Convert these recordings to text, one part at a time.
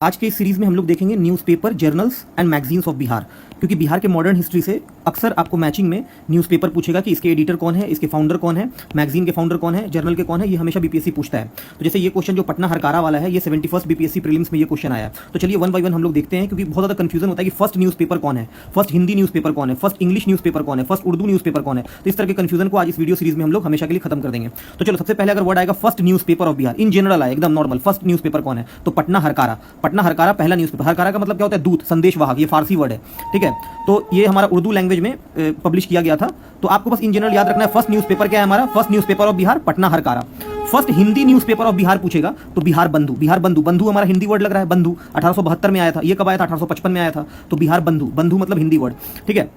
आज के इस सीरीज में हम लोग देखेंगे newspaper, journals and magazines of Bihar, क्योंकि बिहार के मॉडर्न हिस्ट्री से अक्सर आपको मैचिंग में न्यूज़पेपर पूछेगा कि इसके एडिटर कौन है, इसके फाउंडर कौन है, मैगजीन के फाउंडर कौन है, जर्नल के कौन है, ये हमेशा बीपीएससी पूछता है। तो जैसे ये क्वेश्चन जो पटना हरकारा वाला है, ये 71st बीपीएससी प्रीलिम्स में ये क्वेश्चन आया। तो चलिए वन बाई वन हम लोग देखते हैं, क्योंकि बहुत ज़्यादा कंफ्यूजन होता है कि फर्स्ट न्यूज़पेपर कौन है, फर्स्ट हिंदी न्यूज़पेपर कौन है, फर्स्ट इंग्लिश न्यूज़पेपर कौन है, फर्स्ट उर्दू न्यूज़पेपर कौन है। तो इस तरह के कंफ्यूजन को आज इस वीडियो सीरीज में हम लोग हमेशा के लिए खत्म कर देंगे। तो चलो सबसे पहले अगर वर्ड आएगा first newspaper of Bihar, in general आए एकदम नॉर्मल, फर्स्ट न्यूज़पेपर कौन है, तो पटना हरकारा। पटना हरकारा पहला न्यूज़पेपर। हरकारा का मतलब क्या होता है? दूत, संदेशवाहक, ये फारसी वर्ड है, ठीक है। तो ये हमारा उर्दू लैंग्वेज में पब्लिश किया गया था। तो आपको बस इन जनरल याद रखना है, फर्स्ट न्यूज़पेपर क्या है हमारा? First newspaper of Bihar, Patna Hurkaru. First Hindi newspaper of Bihar पूछेगा तो बिहार बंधु। बिहार बंधु, बंधु हमारा हिंदी वर्ड लग रहा है, बंधु 1872 में आया था। ये कब आया था? 1855 में आया था। तो बिहार बंधु, बंधु मतलब हिंदी वर्ड, ठीक है।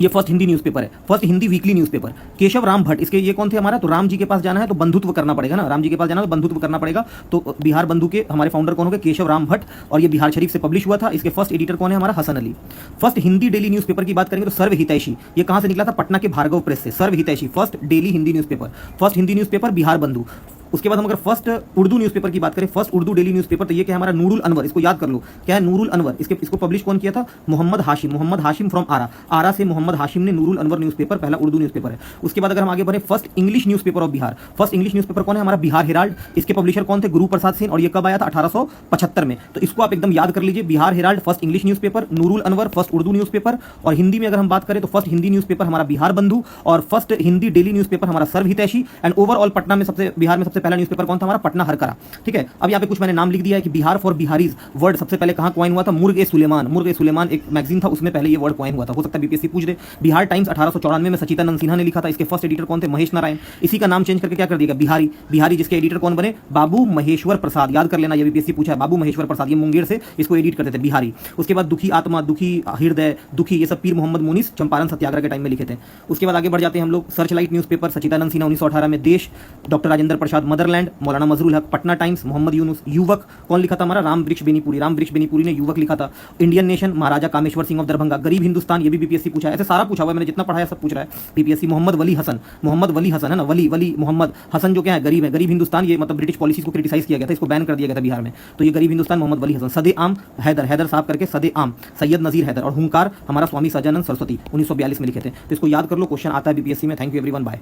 ये फर्स्ट हिंदी न्यूज़पेपर है, first Hindi weekly newspaper. Keshav Ram Bhatt, इसके ये कौन थे हमारा? तो राम जी के पास जाना है तो बंधुत्व करना पड़ेगा ना, राम जी के पास जाना है तो बंधुत्व करना पड़ेगा। तो बिहार बंधु के हमारे फाउंडर कौन हो गए? केशव राम भट्ट, और ये बिहार शरीफ से पब्लिश हुआ था। इसके फर्स्ट एडिटर कौन है हमारा? Hasan Ali. First Hindi daily newspaper की बात करेंगे तो सर्व हितैषी, ये कहाँ से निकला था? पटना के भार्गव प्रेस से। सर्व हितैषी first daily Hindi newspaper, first Hindi newspaper Bihar बंधु। उसके बाद हम अगर फर्स्ट उर्दू न्यूज़पेपर की बात करें, फर्स्ट उर्दू डेली न्यूज़पेपर, तो ये क्या है हमारा? नूरुल अनवर। इसको याद कर लो, क्या है? नूरुल अनवर। इसको पब्लिश कौन किया था? मोहम्मद हाशिम। मोहम्मद हाशिम फ्रॉम आरा, आरा से मोहम्मद हाशिम ने नूरुल अनवर न्यूज़पेपर, पहला उर्दू न्यूज़पेपर है। उसके बाद अगर हम आगे बढ़े, first English newspaper of Bihar. First English newspaper कौन है हमारा? बिहार हेराल्ड। इसके पब्लिशर कौन थे? गुरु प्रसाद सिंह, और ये कब आया था? 1875 में। तो इसको आप एकदम याद कर लीजिए, Bihar Herald first English newspaper, Nurul Anwar first Urdu newspaper. और हिंदी में अगर हम बात करें तो फर्स्ट हिंदी न्यूज़पेपर हमारा बिहार बंधु, और फर्स्ट हिंदी डेली न्यूज़पेपर हमारा सर्व हितैषी। एंड ओवरऑल पटना में बिहार में सबसे पहला न्यूज़पेपर कौन था हमारा? पटना हरकारा, ठीक है। अब यहाँ पे कुछ मैंने नाम लिख दिया है कि बिहार फॉर बिहारीज वर्ड सबसे पहले कहाँ क्वाइन हुआ था? मुर्ग-ए-सुलेमान। मुर्ग-ए-सुलेमान एक मैगजीन था, उसमें पहले ये वर्ड क्वाइन हुआ था। हो सकता है बीपीएससी पूछ दे। बिहार टाइम्स 1894 में सचिदानंद सिन्हा ने लिखा था। इसके फर्स्ट एडिटर कौन थे? महेश नारायण। इसी का नाम चेंज करके क्या कर दिया? बिहारी। बिहारी जिसके एडिटर कौन बने? बाबू महेश्वर प्रसाद। याद कर लेना, ये बीपीएससी पूछा है, बाबू महेश्वर प्रसाद। ये मुंगेर से इसको एडिट करते थे, बिहारी। उसके बाद दुखी आत्मा, दुखी हृदय, दुखी, ये सब पीर मोहम्मद मुनीस चंपारण सत्याग्रह के टाइम में लिखे थे। उसके बाद आगे बढ़ जाते हैं हम लोग। सर्चलाइट न्यूज़पेपर सचिदानंद सिन्हा 1918 में। देश डॉक्टर राजेंद्र प्रसाद। मदरलैंड मौलाना मजरूल हक। पटना टाइम्स मोहम्मद यूनुस। युवक कौन लिखा था हमारा? राम वृक्ष बेनीपुरी। राम वृक्ष बेनीपुरी ने युवक लिखा था। Indian nation Maharaja Kameshwar Singh of Darbhanga. गरीब हिंदुस्तान, ये भी बीपीएससी पूछा है। ऐसे सारा पूछा हुआ है, मैंने जितना पढ़ा है सब पूछ रहा है बीपीएससी। मोहम्मद वली हसन। मोहम्मद वली हसन है ना, वली वली मोहम्मद हसन, जो क्या है? गरीब है। गरीब हिंदुस्तान, ये मतलब ब्रिटिश पॉलिसीज को क्रिटिसाइज किया गया था, इसको बैन कर दिया गया था बिहार में। तो ये गरीब हिंदुस्तान मोहम्मद वली हसन। सदे आम हैदर, हैदर साहब करके सदे आम, सैयद नजीर हैदर। और हुंकार हमारा स्वामी सजानंद सरस्वती 1942 में लिखे थे। तो इसको याद कर लो, क्वेश्चन आता है बीपीएससी में। Thank you everyone, bye.